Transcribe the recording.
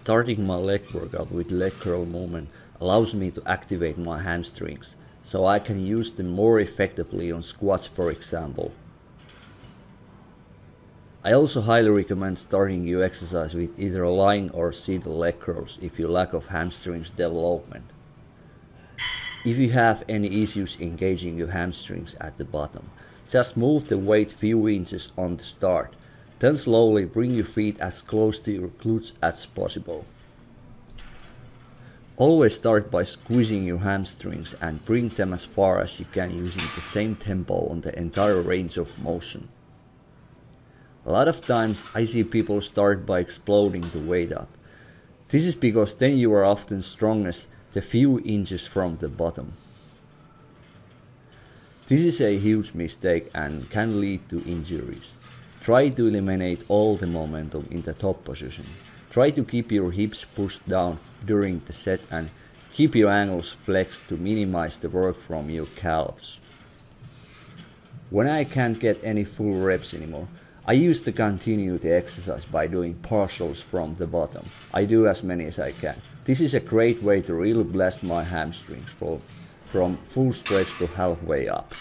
Starting my leg workout with leg curl movement allows me to activate my hamstrings, so I can use them more effectively on squats, for example. I also highly recommend starting your exercise with either lying or seated leg curls if you lack of hamstrings development. If you have any issues engaging your hamstrings at the bottom, just move the weight few inches on the start, then slowly bring your feet as close to your glutes as possible. Always start by squeezing your hamstrings and bring them as far as you can using the same tempo on the entire range of motion. A lot of times I see people start by exploding the weight up. This is because then you are often strongest the few inches from the bottom. This is a huge mistake and can lead to injuries. Try to eliminate all the momentum in the top position. Try to keep your hips pushed down during the set and keep your ankles flexed to minimize the work from your calves. When I can't get any full reps anymore, I used to continue the exercise by doing partials from the bottom. I do as many as I can. This is a great way to really blast my hamstrings from full stretch to halfway up.